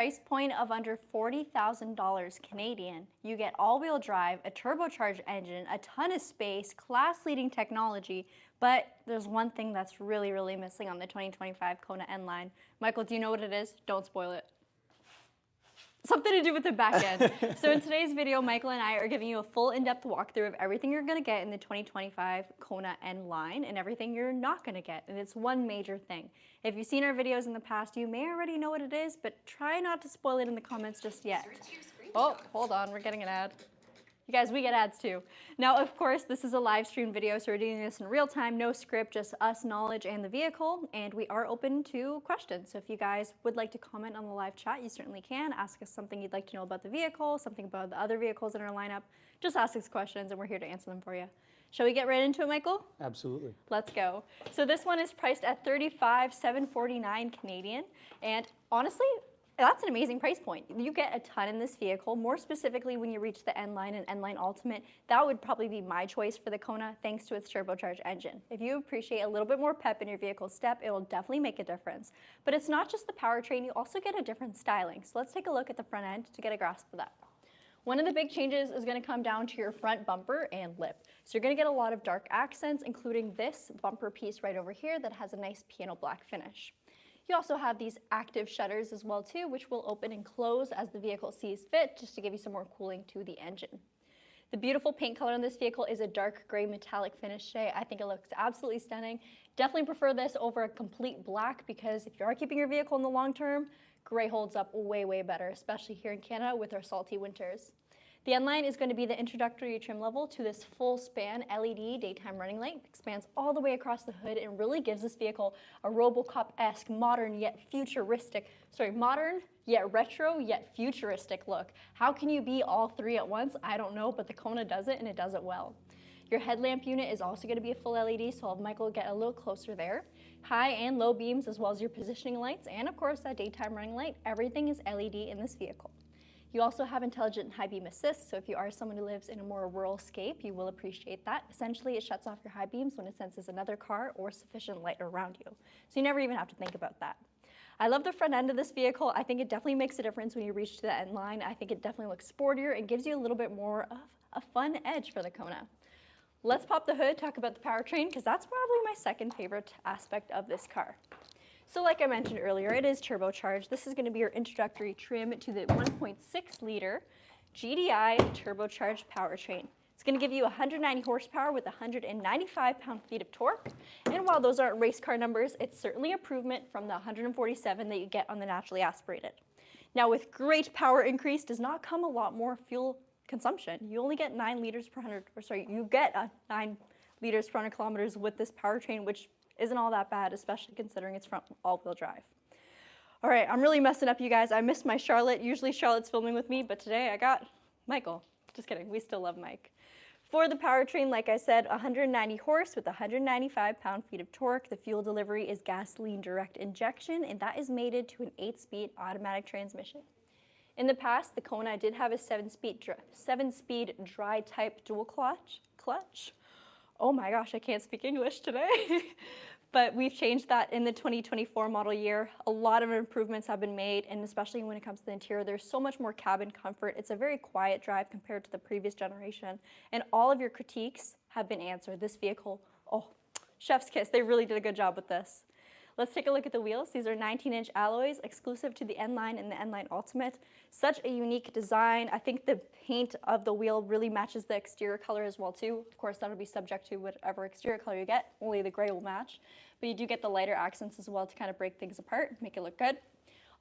Price point of under $40,000 Canadian. You get all-wheel drive, a turbocharged engine, a ton of space, class-leading technology, but there's one thing that's really, really missing on the 2025 Kona N-line. Michael, do you know what it is? Don't spoil it. Something to do with the back end. So in today's video, Michael and I are giving you a full in-depth walkthrough of everything you're gonna get in the 2025 Kona N-line and everything you're not gonna get, and it's one major thing. If you've seen our videos in the past, you may already know what it is, but try not to spoil it in the comments just yet. Oh, hold on, we're getting an ad. You guys, we get ads too. Now, of course, this is a live stream video, so we're doing this in real time, no script, just us, knowledge, and the vehicle, and we are open to questions. So if you guys would like to comment on the live chat, you certainly can. Ask us something you'd like to know about the vehicle, something about the other vehicles in our lineup. Just ask us questions, and we're here to answer them for you. Shall we get right into it, Michael? Absolutely. Let's go. So this one is priced at $35,749 Canadian, and honestly, that's an amazing price point. You get a ton in this vehicle. More specifically, when you reach the N-line and N-line Ultimate, that would probably be my choice for the Kona, thanks to its turbocharged engine. If you appreciate a little bit more pep in your vehicle's step, it will definitely make a difference. But it's not just the powertrain, you also get a different styling. So let's take a look at the front end to get a grasp of that. One of the big changes is going to come down to your front bumper and lip. So you're going to get a lot of dark accents, including this bumper piece right over here that has a nice piano black finish. You also have these active shutters as well too, which will open and close as the vehicle sees fit, just to give you some more cooling to the engine. The beautiful paint color on this vehicle is a dark gray metallic finish today. I think it looks absolutely stunning. Definitely prefer this over a complete black, because if you are keeping your vehicle in the long term, gray holds up way, way better, especially here in Canada with our salty winters. The N-line is going to be the introductory trim level to this full span LED daytime running light. It expands all the way across the hood and really gives this vehicle a RoboCop-esque, modern yet retro yet futuristic look. How can you be all three at once? I don't know, but the Kona does it, and it does it well. Your headlamp unit is also going to be a full LED, so I'll have Michael get a little closer there. High and low beams, as well as your positioning lights, and of course that daytime running light. Everything is LED in this vehicle. You also have intelligent high beam assist, so if you are someone who lives in a more rural scape, you will appreciate that. Essentially, it shuts off your high beams when it senses another car or sufficient light around you. So you never even have to think about that. I love the front end of this vehicle. I think it definitely makes a difference when you reach to the N-line. I think it definitely looks sportier and gives you a little bit more of a fun edge for the Kona. Let's pop the hood, talk about the powertrain, because that's probably my second favorite aspect of this car. So like I mentioned earlier, it is turbocharged. This is going to be your introductory trim to the 1.6 liter GDI turbocharged powertrain. It's going to give you 190 horsepower with 195 pound-feet of torque. And while those aren't race car numbers, it's certainly an improvement from the 147 that you get on the naturally aspirated. Now, with great power increase does not come a lot more fuel consumption. You only get 9 liters per 100, you get 9 liters per 100 kilometers with this powertrain, which isn't all that bad, especially considering it's front all-wheel drive. All right, I'm really messing up, you guys. I missed my Charlotte. Usually Charlotte's filming with me, but today I got Michael. Just kidding, we still love Mike. For the powertrain, like I said, 190 horse with 195 pound-feet of torque. The fuel delivery is gasoline direct injection, and that is mated to an 8-speed automatic transmission. In the past, the Kona did have a 7-speed dry type dual clutch. Oh my gosh, I can't speak English today. But we've changed that in the 2024 model year. A lot of improvements have been made, and especially when it comes to the interior, there's so much more cabin comfort. It's a very quiet drive compared to the previous generation, and all of your critiques have been answered. This vehicle, oh, chef's kiss. They really did a good job with this. Let's take a look at the wheels. These are 19-inch alloys, exclusive to the N-line and the N-line Ultimate. Such a unique design. I think the paint of the wheel really matches the exterior color as well too. Of course, that'll be subject to whatever exterior color you get. Only the gray will match. But you do get the lighter accents as well to kind of break things apart, make it look good.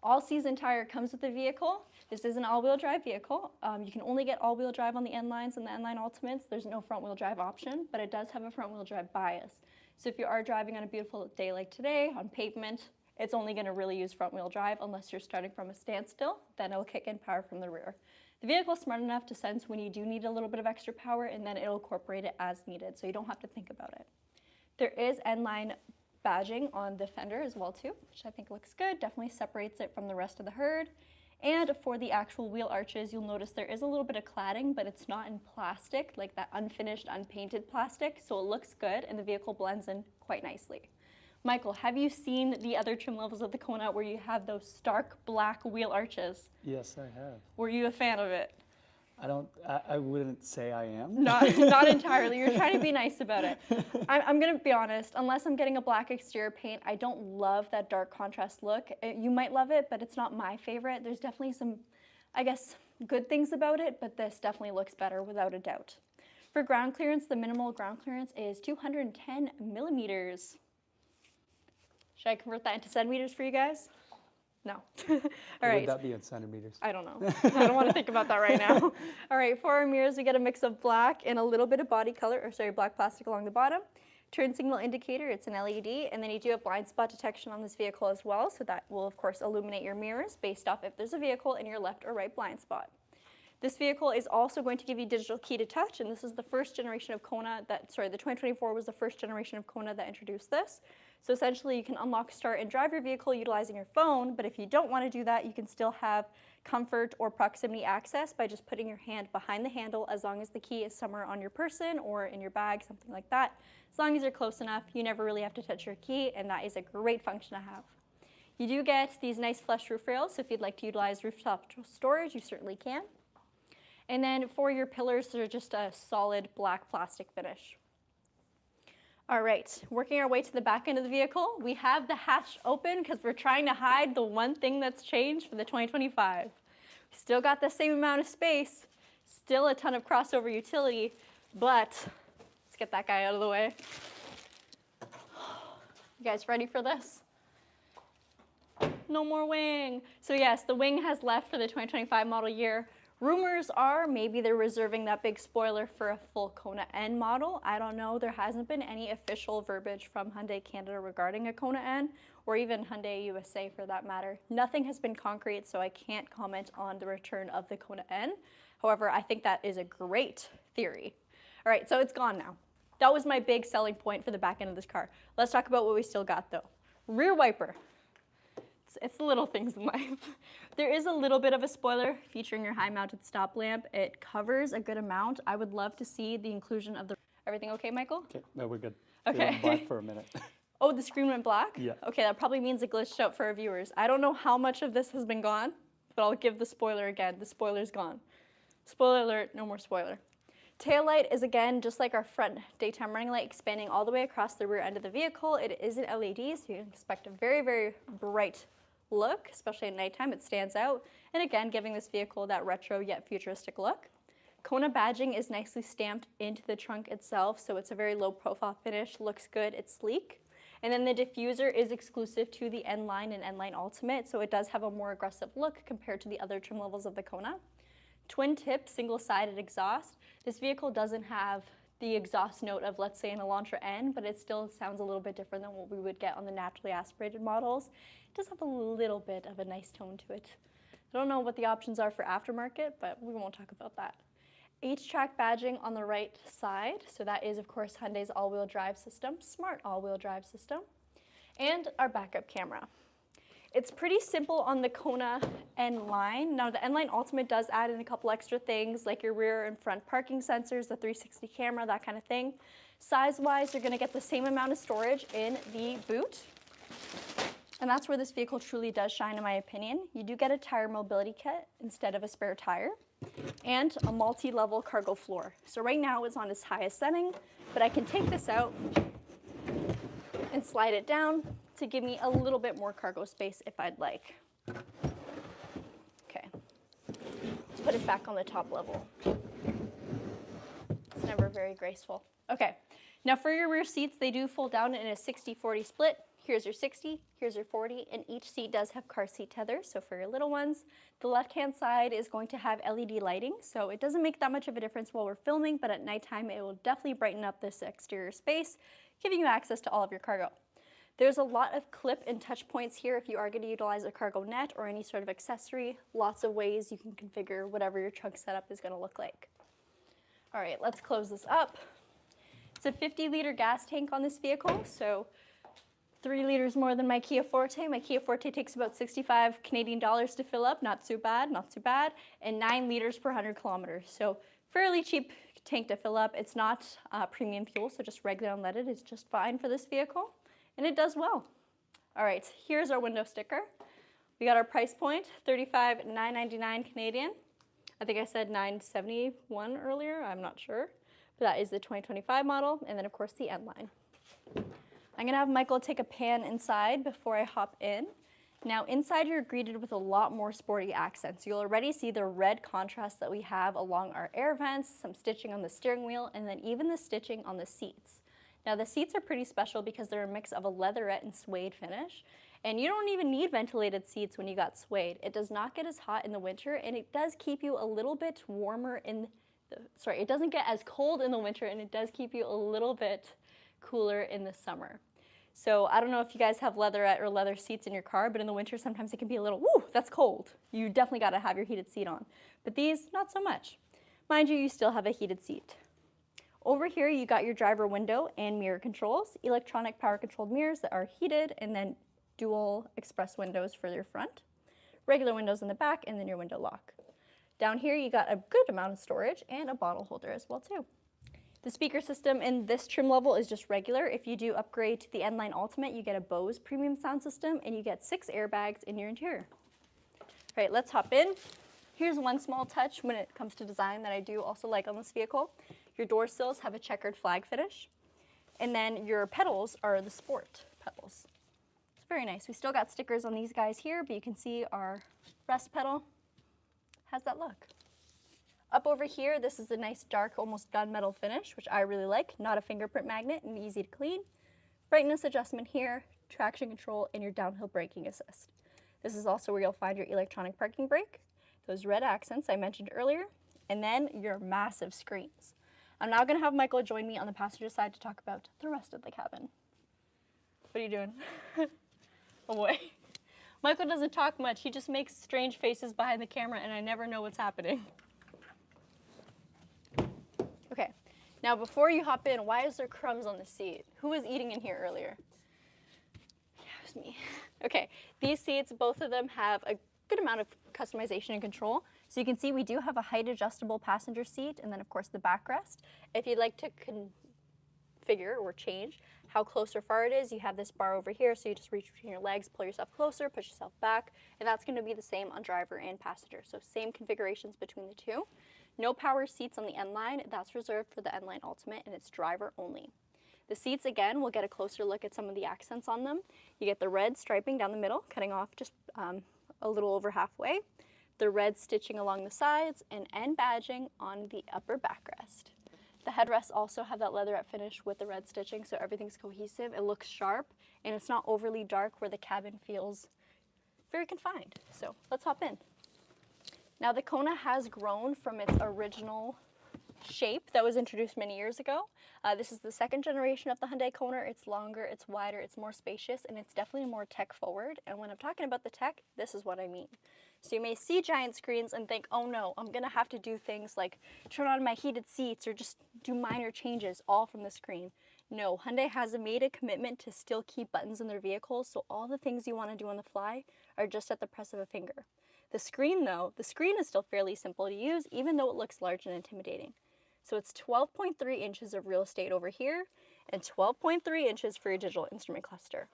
All-season tire comes with the vehicle. This is an all-wheel drive vehicle. You can only get all-wheel drive on the N-lines and the N-line Ultimates. There's no front-wheel drive option, but it does have a front-wheel drive bias. So if you are driving on a beautiful day like today on pavement, it's only going to really use front-wheel drive unless you're starting from a standstill. Then it'll kick in power from the rear. The vehicle is smart enough to sense when you do need a little bit of extra power, and then it'll incorporate it as needed, so you don't have to think about it. There is N-line badging on the fender as well too, which I think looks good. Definitely separates it from the rest of the herd. And for the actual wheel arches, you'll notice there is a little bit of cladding, but it's not in plastic, like that unfinished, unpainted plastic, so it looks good and the vehicle blends in quite nicely. Michael, have you seen the other trim levels of the Kona where you have those stark black wheel arches? Yes, I have. Were you a fan of it? I wouldn't say I am. Not entirely. You're trying to be nice about it. I'm going to be honest. Unless I'm getting a black exterior paint, I don't love that dark contrast look. You might love it, but it's not my favorite. There's definitely some, I guess, good things about it, but this definitely looks better without a doubt. For ground clearance, the minimal ground clearance is 210 millimeters. Should I convert that into centimeters for you guys? No. All right. Would that be in centimeters? I don't know. I don't want to think about that right now. All right, for our mirrors, we get a mix of black and a little bit of body color, or sorry, black plastic along the bottom. Turn signal indicator, it's an LED, and then you do have blind spot detection on this vehicle as well, so that will of course illuminate your mirrors based off if there's a vehicle in your left or right blind spot. This vehicle is also going to give you digital key to touch, and this is the first generation of Kona the 2024 was the first generation of Kona that introduced this. So essentially you can unlock, start, and drive your vehicle utilizing your phone, but if you don't want to do that, you can still have comfort or proximity access by just putting your hand behind the handle as long as the key is somewhere on your person or in your bag, something like that. As long as you're close enough, you never really have to touch your key, and that is a great function to have. You do get these nice flush roof rails, so if you'd like to utilize rooftop storage, you certainly can. And then for your pillars, they're just a solid black plastic finish. All right, working our way to the back end of the vehicle, we have the hatch open because we're trying to hide the one thing that's changed for the 2025. We still got the same amount of space, still a ton of crossover utility, but let's get that guy out of the way. You guys ready for this? No more wing. So yes, the wing has left for the 2025 model year. Rumors are maybe they're reserving that big spoiler for a full Kona N model. I don't know. There hasn't been any official verbiage from Hyundai Canada regarding a Kona N, or even Hyundai USA for that matter. Nothing has been concrete, so I can't comment on the return of the Kona N. However, I think that is a great theory. All right, so it's gone now. That was my big selling point for the back end of this car. Let's talk about what we still got though. Rear wiper. It's the little things in life. There is a little bit of a spoiler featuring your high-mounted stop lamp. It covers a good amount. I would love to see the inclusion of the... Everything okay, Michael? Okay, no, we're good. Okay. It went black for a minute. Oh, the screen went black? Yeah. Okay, that probably means it glitched out for our viewers. I don't know how much of this has been gone, but I'll give the spoiler again. The spoiler's gone. Spoiler alert, no more spoiler. Tail light is again, just like our front daytime running light, expanding all the way across the rear end of the vehicle. It is an LED, so you can expect a very, very bright look, especially at nighttime. It stands out, and again, giving this vehicle that retro yet futuristic look. Kona badging is nicely stamped into the trunk itself, so it's a very low profile finish, looks good, it's sleek. And then the diffuser is exclusive to the N-line and N-line Ultimate, so it does have a more aggressive look compared to the other trim levels of the Kona. Twin tip, single-sided exhaust. This vehicle doesn't have the exhaust note of, let's say, an Elantra N, but it still sounds a little bit different than what we would get on the naturally aspirated models. It does have a little bit of a nice tone to it. I don't know what the options are for aftermarket, but we won't talk about that. H-track badging on the right side, so that is, of course, Hyundai's all-wheel drive system, smart all-wheel drive system, and our backup camera. It's pretty simple on the Kona N-line. Now the N-line Ultimate does add in a couple extra things like your rear and front parking sensors, the 360 camera, that kind of thing. Size-wise, you're going to get the same amount of storage in the boot. And that's where this vehicle truly does shine, in my opinion. You do get a tire mobility kit instead of a spare tire, and a multi-level cargo floor. So right now it's on its highest setting, but I can take this out and slide it down to give me a little bit more cargo space if I'd like. Okay, let's put it back on the top level. It's never very graceful. Okay, now for your rear seats, they do fold down in a 60-40 split. Here's your 60, here's your 40, and each seat does have car seat tethers, so for your little ones. The left-hand side is going to have LED lighting, so it doesn't make that much of a difference while we're filming, but at nighttime it will definitely brighten up this exterior space, giving you access to all of your cargo. There's a lot of clip and touch points here if you are going to utilize a cargo net or any sort of accessory. Lots of ways you can configure whatever your trunk setup is going to look like. All right, let's close this up. It's a 50-liter gas tank on this vehicle, so 3 liters more than my Kia Forte. My Kia Forte takes about 65 Canadian dollars to fill up, not too bad, not too bad, and 9 liters per 100 kilometers. So fairly cheap tank to fill up. It's not premium fuel, so just regular unleaded is just fine for this vehicle. and it does well. All right, here's our window sticker. We got our price point, $35,999 Canadian. I think I said $971 earlier, I'm not sure. But that is the 2025 model, and then of course the N-line. I'm gonna have Michael take a pan inside before I hop in. Now inside you're greeted with a lot more sporty accents. You'll already see the red contrast that we have along our air vents, some stitching on the steering wheel, and then even the stitching on the seats. Now the seats are pretty special because they're a mix of a leatherette and suede finish. And you don't even need ventilated seats when you got suede. It does not get as hot in the winter, and it does keep you a little bit warmer it doesn't get as cold in the winter, and it does keep you a little bit cooler in the summer. So I don't know if you guys have leatherette or leather seats in your car, but in the winter sometimes it can be a little, woo, that's cold. You definitely gotta have your heated seat on. But these, not so much. Mind you, you still have a heated seat. Over here you got your driver window and mirror controls, electronic power controlled mirrors that are heated, and then dual express windows for your front, regular windows in the back, and then your window lock. Down here you got a good amount of storage and a bottle holder as well too. The speaker system in this trim level is just regular. If you do upgrade to the N-line Ultimate, you get a Bose premium sound system and you get 6 airbags in your interior. All right, let's hop in. Here's one small touch when it comes to design that I do also like on this vehicle. Your door sills have a checkered flag finish, and then your pedals are the sport pedals. It's very nice. We still got stickers on these guys here, but you can see our rest pedal has that look. Up over here, this is a nice dark, almost gunmetal finish, which I really like. Not a fingerprint magnet and easy to clean. Brightness adjustment here, traction control, and your downhill braking assist. This is also where you'll find your electronic parking brake, those red accents I mentioned earlier, and then your massive screens. I'm now gonna have Michael join me on the passenger side to talk about the rest of the cabin. What are you doing? Oh boy. Michael doesn't talk much. He just makes strange faces behind the camera and I never know what's happening. Okay, now before you hop in, why is there crumbs on the seat? Who was eating in here earlier? Yeah, it was me. Okay, these seats, both of them have a good amount of customization and control. So you can see we do have a height adjustable passenger seat and then of course the backrest. If you'd like to configure or change how close or far it is, you have this bar over here, so you just reach between your legs, pull yourself closer, push yourself back, and that's going to be the same on driver and passenger. So same configurations between the two. No power seats on the N-line, that's reserved for the N-line Ultimate, and it's driver only. The seats, again, we'll get a closer look at some of the accents on them. You get the red striping down the middle, cutting off just a little over halfway, the red stitching along the sides, and N badging on the upper backrest. The headrests also have that leatherette finish with the red stitching, so everything's cohesive. It looks sharp, and it's not overly dark where the cabin feels very confined. So let's hop in. Now the Kona has grown from its original shape that was introduced many years ago. This is the second generation of the Hyundai Kona. It's longer, it's wider, it's more spacious, and it's definitely more tech forward. And when I'm talking about the tech, this is what I mean. So you may see giant screens and think, oh no, I'm gonna have to do things like turn on my heated seats or just do minor changes all from the screen. No, Hyundai has made a commitment to still keep buttons in their vehicles, so all the things you wanna do on the fly are just at the press of a finger. The screen though, the screen is still fairly simple to use, even though it looks large and intimidating. So it's 12.3 inches of real estate over here and 12.3 inches for your digital instrument cluster.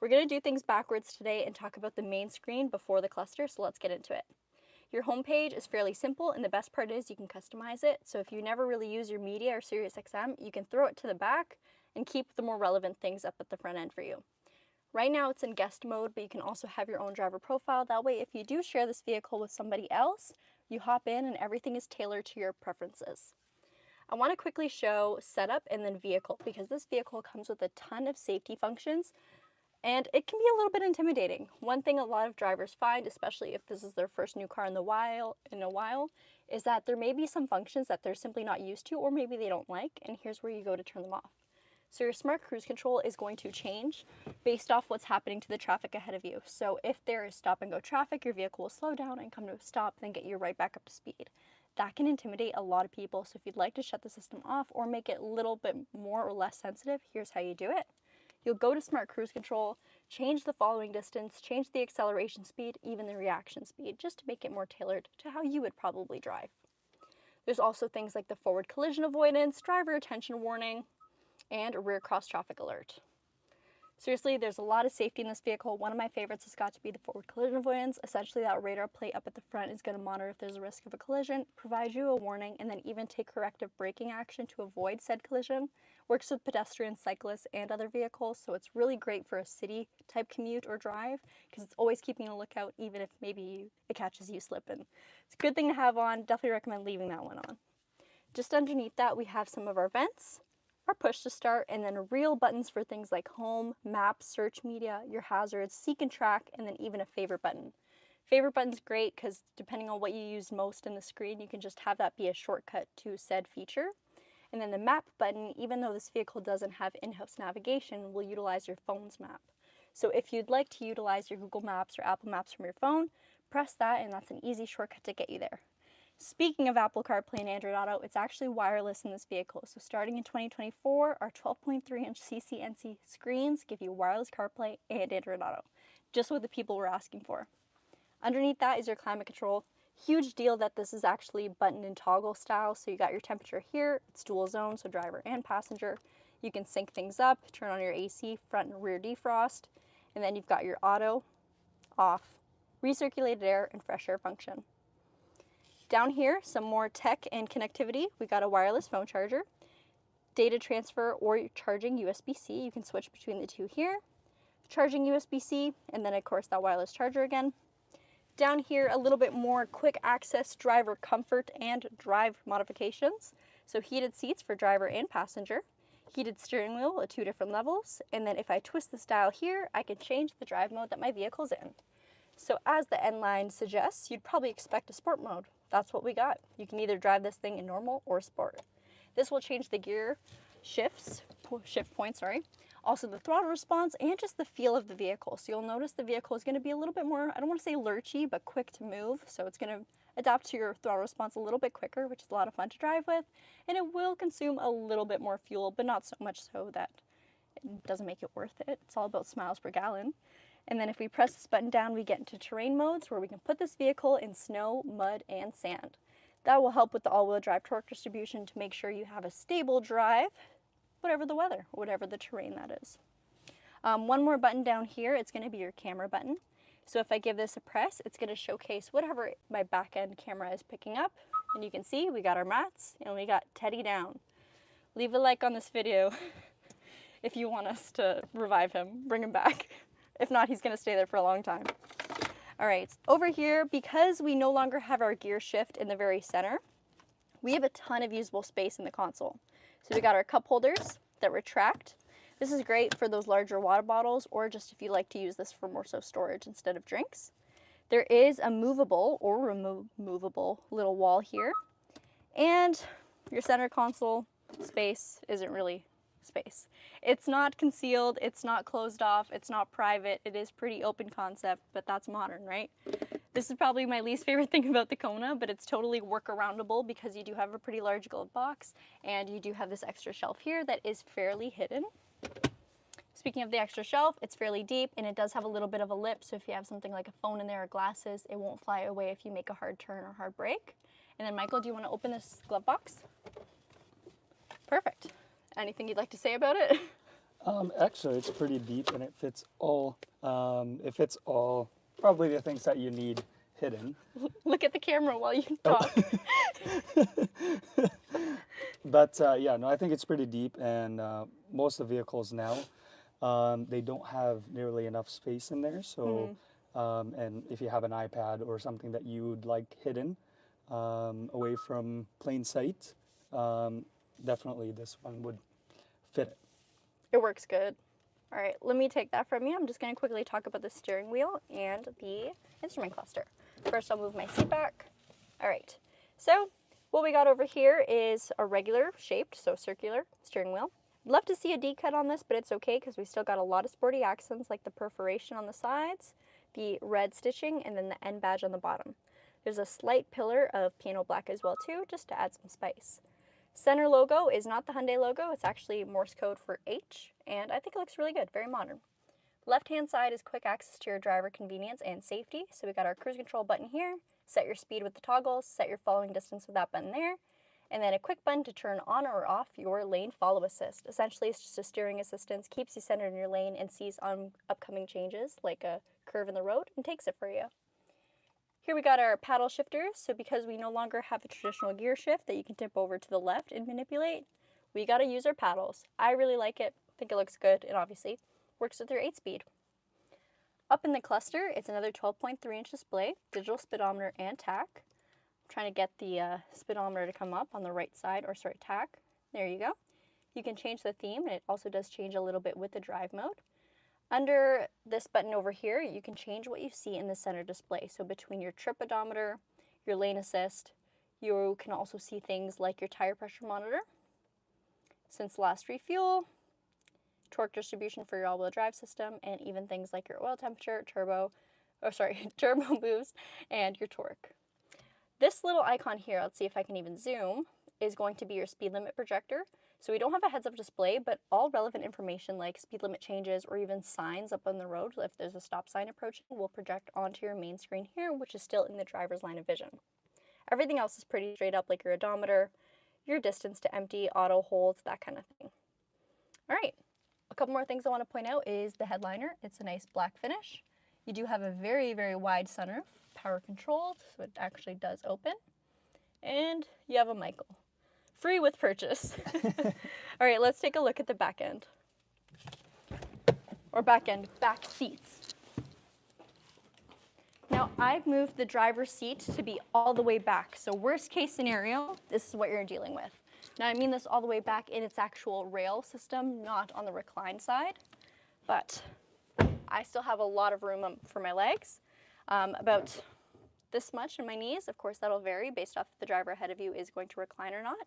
We're going to do things backwards today and talk about the main screen before the cluster, so let's get into it. Your home page is fairly simple, and the best part is you can customize it. So if you never really use your media or Sirius XM, you can throw it to the back and keep the more relevant things up at the front end for you. Right now it's in guest mode, but you can also have your own driver profile. That way, if you do share this vehicle with somebody else, you hop in and everything is tailored to your preferences. I want to quickly show setup and then vehicle, because this vehicle comes with a ton of safety functions and it can be a little bit intimidating. One thing a lot of drivers find, especially if this is their first new car in a while, is that there may be some functions that they're simply not used to or maybe they don't like, and here's where you go to turn them off. So your smart cruise control is going to change based off what's happening to the traffic ahead of you. So if there is stop and go traffic, your vehicle will slow down and come to a stop, then get you right back up to speed. That can intimidate a lot of people, so if you'd like to shut the system off or make it a little bit more or less sensitive, here's how you do it. You'll go to Smart Cruise Control, change the following distance, change the acceleration speed, even the reaction speed, just to make it more tailored to how you would probably drive. There's also things like the forward collision avoidance, driver attention warning, and rear cross traffic alert. Seriously, there's a lot of safety in this vehicle. One of my favorites has got to be the forward collision avoidance. Essentially, that radar plate up at the front is going to monitor if there's a risk of a collision, provide you a warning, and then even take corrective braking action to avoid said collision. Works with pedestrians, cyclists, and other vehicles, so it's really great for a city type commute or drive because it's always keeping a lookout even if maybe it catches you slipping. It's a good thing to have on. Definitely recommend leaving that one on. Just underneath that, we have some of our vents, our push to start, and then real buttons for things like home, maps, search media, your hazards, seek and track, and then even a favorite button. Favorite button's great because depending on what you use most in the screen, you can just have that be a shortcut to said feature. And then the map button, even though this vehicle doesn't have in-house navigation, will utilize your phone's map. So if you'd like to utilize your Google Maps or Apple Maps from your phone, press that and that's an easy shortcut to get you there. Speaking of Apple CarPlay and Android Auto, it's actually wireless in this vehicle. So starting in 2024, our 12.3-inch CCNC screens give you wireless CarPlay and Android Auto, just what the people were asking for. Underneath that is your climate control. Huge deal that this is actually button and toggle style. So you got your temperature here, it's dual zone, so driver and passenger. You can sync things up, turn on your AC, front and rear defrost, and then you've got your auto, off, recirculated air, and fresh air function. Down here, some more tech and connectivity. We got a wireless phone charger, data transfer or charging USB-C. You can switch between the two here. Charging USB-C, and then of course that wireless charger again. Down here, a little bit more quick access driver comfort and drive modifications. So heated seats for driver and passenger, heated steering wheel at 2 different levels, and then if I twist this dial here, I can change the drive mode that my vehicle's in. So as the N-line suggests, you'd probably expect a sport mode. That's what we got. You can either drive this thing in normal or sport. This will change the gear shift points, also the throttle response and just the feel of the vehicle. So you'll notice the vehicle is going to be a little bit more, I don't want to say lurchy, but quick to move. So it's going to adapt to your throttle response a little bit quicker, which is a lot of fun to drive with. And it will consume a little bit more fuel, but not so much so that it doesn't make it worth it. It's all about miles per gallon. And then if we press this button down, we get into terrain modes where we can put this vehicle in snow, mud, and sand. That will help with the all-wheel drive torque distribution to make sure you have a stable drive, whatever the weather, whatever the terrain that is. One more button down here, it's going to be your camera button. So if I give this a press, it's going to showcase whatever my back end camera is picking up. And you can see we got our mats and we got Teddy down. Leave a like on this video if you want us to revive him, bring him back. If not, he's going to stay there for a long time. All right, over here, because we no longer have our gear shift in the very center, we have a ton of usable space in the console. So we got our cup holders that retract. This is great for those larger water bottles or just if you like to use this for more so storage instead of drinks. There is a movable or removable little wall here. And your center console space isn't really space. It's not concealed, it's not closed off, it's not private, it is pretty open concept, but that's modern, right? This is probably my least favorite thing about the Kona, but it's totally workaroundable because you do have a pretty large glove box and you do have this extra shelf here that is fairly hidden. Speaking of the extra shelf, it's fairly deep and it does have a little bit of a lip, so if you have something like a phone in there or glasses, it won't fly away if you make a hard turn or hard brake. And then Michael, do you want to open this glove box? Perfect. Anything you'd like to say about it? Actually, it's pretty deep and it fits all probably the things that you need hidden. Look at the camera while you talk. But yeah, no, I think it's pretty deep, and most of the vehicles now, they don't have nearly enough space in there. So, and if you have an iPad or something that you would like hidden away from plain sight, definitely this one would fit it. It works good. All right, let me take that from you. I'm just going to quickly talk about the steering wheel and the instrument cluster. First, I'll move my seat back. All right, so what we got over here is a regular shaped, so circular steering wheel. I'd love to see a D-cut on this, but it's okay because we still got a lot of sporty accents like the perforation on the sides, the red stitching, and then the N badge on the bottom. There's a slight pillar of piano black as well too, just to add some spice. Center logo is not the Hyundai logo, it's actually Morse code for H, and I think it looks really good, very modern. Left-hand side is quick access to your driver convenience and safety, so we got our cruise control button here, set your speed with the toggles, set your following distance with that button there, and then a quick button to turn on or off your lane follow assist. Essentially, it's just a steering assistance, keeps you centered in your lane and sees on upcoming changes like a curve in the road and takes it for you. Here we got our paddle shifters. So because we no longer have a traditional gear shift that you can tip over to the left and manipulate, we got to use our paddles. I really like it. I think it looks good, and obviously works with your 8-speed. Up in the cluster, it's another 12.3-inch display, digital speedometer and tach. I'm trying to get the speedometer to come up on the right side, or sorry, tach. There you go. You can change the theme, and it also does change a little bit with the drive mode. Under this button over here, you can change what you see in the center display. So between your trip odometer, your lane assist, you can also see things like your tire pressure monitor, since last refuel, torque distribution for your all-wheel drive system, and even things like your oil temperature, turbo boost, and your torque. This little icon here, let's see if I can even zoom, is going to be your speed limit projector. So we don't have a heads-up display, but all relevant information like speed limit changes or even signs up on the road, if there's a stop sign approaching, will project onto your main screen here, which is still in the driver's line of vision. Everything else is pretty straight up, like your odometer, your distance to empty, auto holds, that kind of thing. All right, a couple more things I want to point out is the headliner. It's a nice black finish. You do have a very, very wide sunroof, power controlled, so it actually does open. And you have a Michael. Free with purchase. All right, let's take a look at the back end. Or back seats. Now, I've moved the driver's seat to be all the way back. So worst case scenario, this is what you're dealing with. Now, I mean this all the way back in its actual rail system, not on the recline side. But I still have a lot of room for my legs. About this much in my knees. Of course, that'll vary based off if the driver ahead of you is going to recline or not.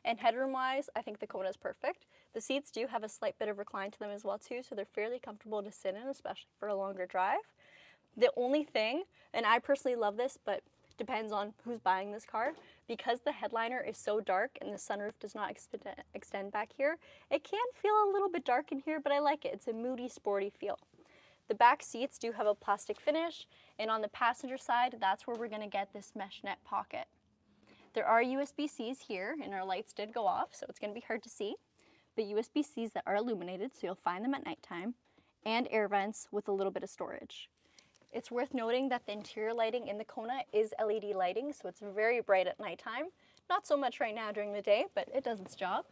And headroom-wise, I think the Kona is perfect. The seats do have a slight bit of recline to them as well too, so they're fairly comfortable to sit in, especially for a longer drive. The only thing, and I personally love this, but depends on who's buying this car, because the headliner is so dark and the sunroof does not extend back here, it can feel a little bit dark in here, but I like it. It's a moody, sporty feel. The back seats do have a plastic finish, and on the passenger side, that's where we're gonna get this mesh net pocket. There are USB-Cs here, and our lights did go off, so it's gonna be hard to see, but USB-Cs that are illuminated, so you'll find them at nighttime, and air vents with a little bit of storage. It's worth noting that the interior lighting in the Kona is LED lighting, so it's very bright at nighttime. Not so much right now during the day, but it does its job.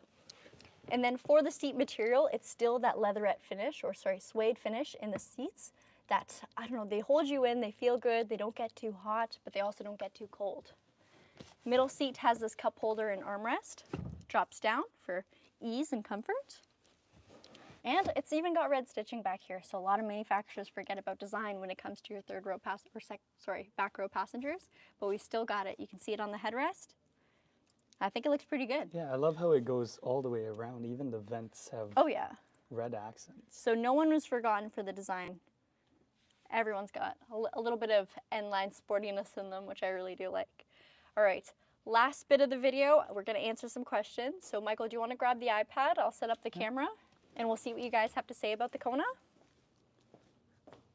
And then for the seat material, it's still that leatherette finish, or sorry, suede finish in the seats that, I don't know, they hold you in, they feel good, they don't get too hot, but they also don't get too cold. Middle seat has this cup holder and armrest, drops down for ease and comfort. And it's even got red stitching back here, so a lot of manufacturers forget about design when it comes to your back row passengers, but we still got it. You can see it on the headrest. I think it looks pretty good. Yeah, I love how it goes all the way around. Even the vents have red accents. So no one was forgotten for the design. Everyone's got a little bit of N-line sportiness in them, which I really do like. All right, last bit of the video, we're gonna answer some questions. So Michael, do you wanna grab the iPad? I'll set up the camera and we'll see what you guys have to say about the Kona.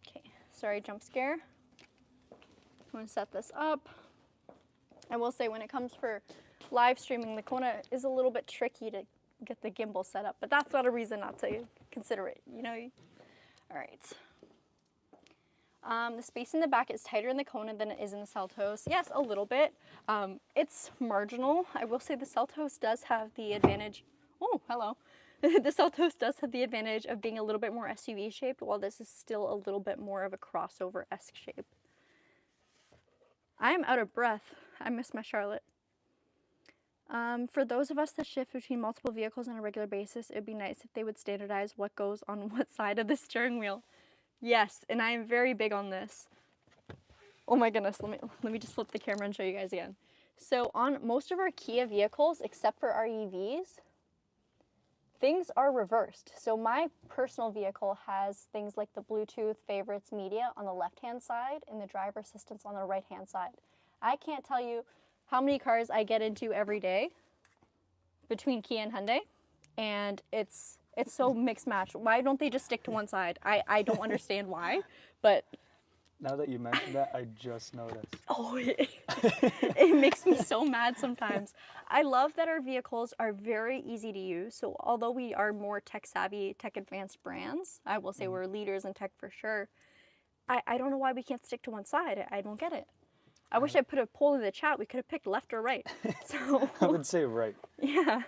Okay, sorry, jump scare. I'm gonna set this up. I will say when it comes for live streaming, the Kona is a little bit tricky to get the gimbal set up, but that's not a reason not to consider it, you know? All right. The space in the back is tighter in the Kona than it is in the Seltos. Yes, a little bit. It's marginal. I will say the Seltos does have the advantage. Oh, hello. The Seltos does have the advantage of being a little bit more SUV shaped, while this is still a little bit more of a crossover-esque shape. I am out of breath. I miss my Charlotte. For those of us that shift between multiple vehicles on a regular basis, it would be nice if they would standardize what goes on what side of the steering wheel. Yes, and I am very big on this. Oh my goodness, let me just flip the camera and show you guys again. So on most of our Kia vehicles, except for our EVs, things are reversed. So my personal vehicle has things like the Bluetooth favorites media on the left-hand side and the driver assistance on the right-hand side. I can't tell you how many cars I get into every day between Kia and Hyundai, and it's so mixed match. Why don't they just stick to one side? I don't understand why, but Now that you mentioned that, I just noticed. Oh, it makes me so mad sometimes. I love that our vehicles are very easy to use. So although we are more tech savvy, tech advanced brands, I will say we're leaders in tech for sure. I don't know why we can't stick to one side. I don't get it. I wish I put a poll in the chat. We could have picked left or right. So I would say right, yeah,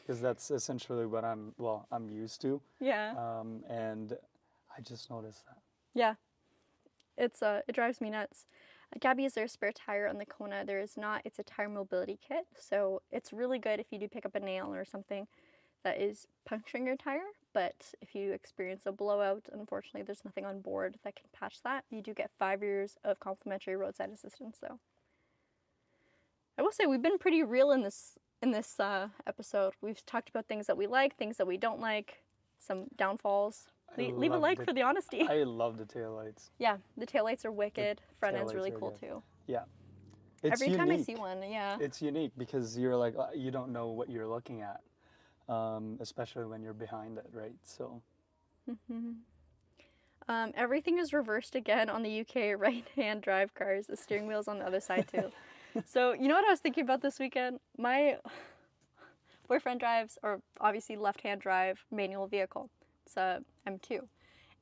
because that's essentially what I'm used to. yeah, And I just noticed that. yeah. It drives me nuts. Gabby, is there a spare tire on the Kona? There is not. It's a tire mobility kit, so it's really good if you do pick up a nail or something that is puncturing your tire. But if you experience a blowout, unfortunately, there's nothing on board that can patch that. You do get 5 years of complimentary roadside assistance, though. I will say we've been pretty real in this episode. We've talked about things that we like, things that we don't like, some downfalls. Leave a like for the honesty. I love the taillights. Yeah, the taillights are wicked. Front end's taillights really are cool good. too. Yeah. It's Every time I unique. see one, yeah. It's unique because you're like, you don't know what you're looking at, especially when you're behind it, right? So. Everything is reversed again on the UK right-hand drive cars. The steering wheel's on the other side too. So you know what I was thinking about this weekend? My boyfriend drives, or obviously left-hand drive manual vehicle. It's a M2.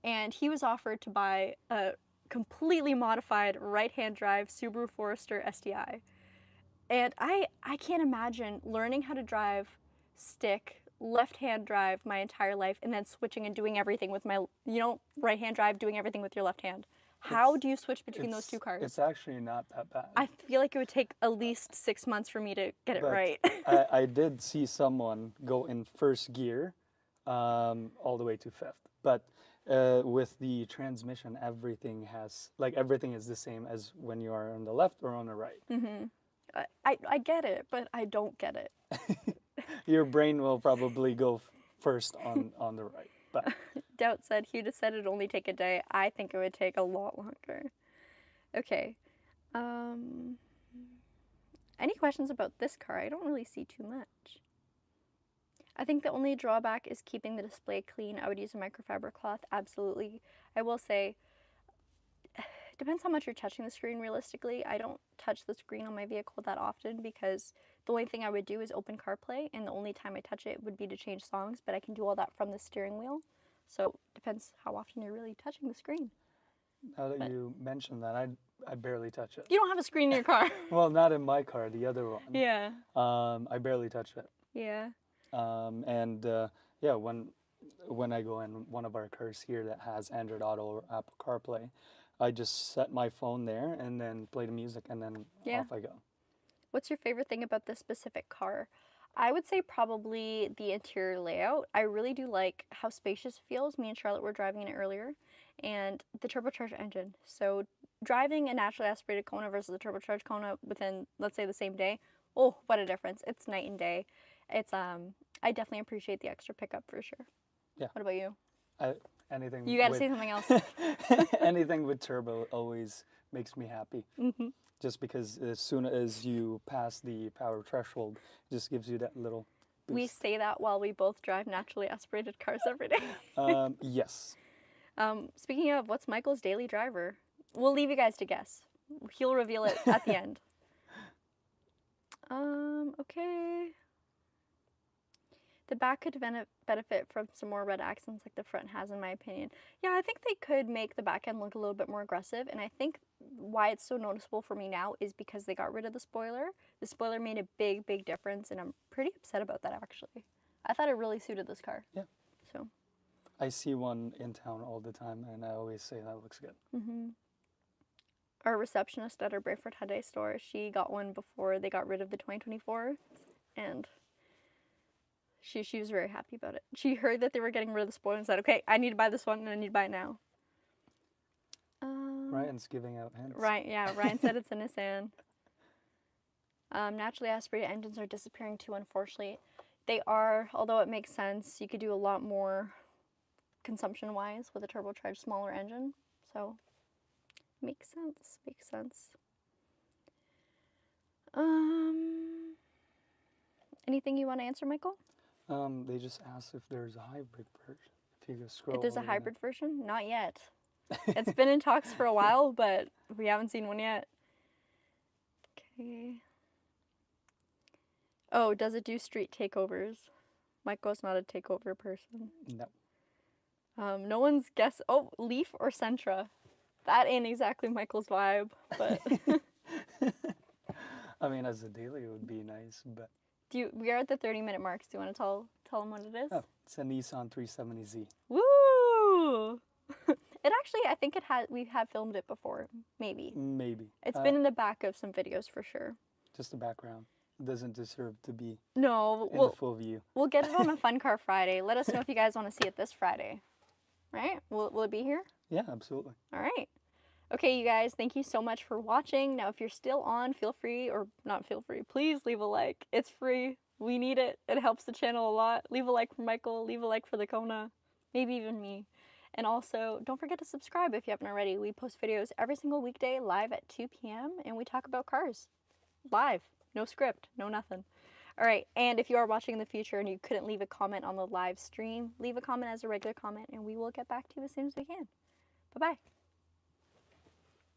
And he was offered to buy a completely modified right-hand drive Subaru Forester STI. And I can't imagine learning how to drive stick left-hand drive my entire life and then switching and doing everything with my, right-hand drive, doing everything with your left hand. How do you switch between those two cars? It's actually not that bad. I feel like it would take at least 6 months for me to get it right. I did see someone go in first gear all the way to fifth. But with the transmission, everything is the same as when you are on the left or on the right. I get it, but I don't get it. Your brain will probably go first on the right. But Doubt said he just said it'd only take a day. I think it would take a lot longer. Okay. Any questions about this car? I don't really see too much. I think the only drawback is keeping the display clean. I would use a microfiber cloth, absolutely. I will say, depends how much you're touching the screen realistically. I don't touch the screen on my vehicle that often because the only thing I would do is open CarPlay, and the only time I touch it would be to change songs, but I can do all that from the steering wheel. So depends how often you're really touching the screen. now that you mentioned that, I barely touch it. You don't have a screen in your car. Well, not in my car, the other one. Yeah. I barely touch it. Yeah. Yeah, when I go in one of our cars here that has Android Auto or Apple CarPlay, I just set my phone there and then play the music and then off I go. What's your favorite thing about this specific car? I would say probably the interior layout. I really do like how spacious it feels. Me and Charlotte were driving in it earlier, and the turbocharged engine. So driving a naturally aspirated Kona versus a turbocharged Kona within, let's say, the same day, oh, what a difference. It's night and day. It's I definitely appreciate the extra pickup for sure. Yeah. What about you? Anything. You got to say something else. Anything with turbo always makes me happy. Just because as soon as you pass the power threshold, it just gives you that little boost. We say that while we both drive naturally aspirated cars every day. Yes. Speaking of, what's Michael's daily driver? We'll leave you guys to guess. He'll reveal it at the end. Okay. The back could benefit from some more red accents like the front has, in my opinion. Yeah, I think they could make the back end look a little bit more aggressive, and I think why it's so noticeable for me now is because they got rid of the spoiler. The spoiler made a big, big difference, and I'm pretty upset about that, actually. I thought it really suited this car. Yeah. So. I see one in town all the time, and I always say that looks good. Our receptionist at our Brayford Hyundai store, she got one before they got rid of the 2024, and she was very happy about it. She heard that they were getting rid of the spoiler and said, okay, I need to buy this one, and I need to buy it now. Ryan's giving out hints. Right, yeah, Ryan said it's a Nissan. Naturally aspirated engines are disappearing too, unfortunately. They are, although it makes sense. You could do a lot more consumption-wise with a turbocharged smaller engine. So, makes sense. Anything you want to answer, Michael? They just asked if there's a hybrid version. If you go scroll. If there's a hybrid version? Not yet. It's been in talks for a while, but we haven't seen one yet. Okay. Oh, does it do street takeovers? Michael's not a takeover person. No. No one's guess. Oh, Leaf or Sentra? That ain't exactly Michael's vibe, but I mean, as a daily, it would be nice, but we are at the 30-minute marks. Do you want to tell them what it is? oh, it's a Nissan 370Z. Woo! It actually, I think we have filmed it before, maybe. Maybe. It's been in the back of some videos for sure. Just the background. It doesn't deserve to be No, in the full view. We'll get it on a Fun Car Friday. Let us know if you guys want to see it this Friday. Right? Will it be here? Yeah, absolutely. All right. Okay, you guys, thank you so much for watching. Now, if you're still on, feel free, or not feel free, please leave a like. It's free. We need it. It helps the channel a lot. Leave a like for Michael. Leave a like for the Kona. Maybe even me. And also, don't forget to subscribe if you haven't already. We post videos every single weekday live at 2 p.m. and we talk about cars. Live. No script. No nothing. All right, and if you are watching in the future and you couldn't leave a comment on the live stream, leave a comment as a regular comment and we will get back to you as soon as we can. Bye-bye.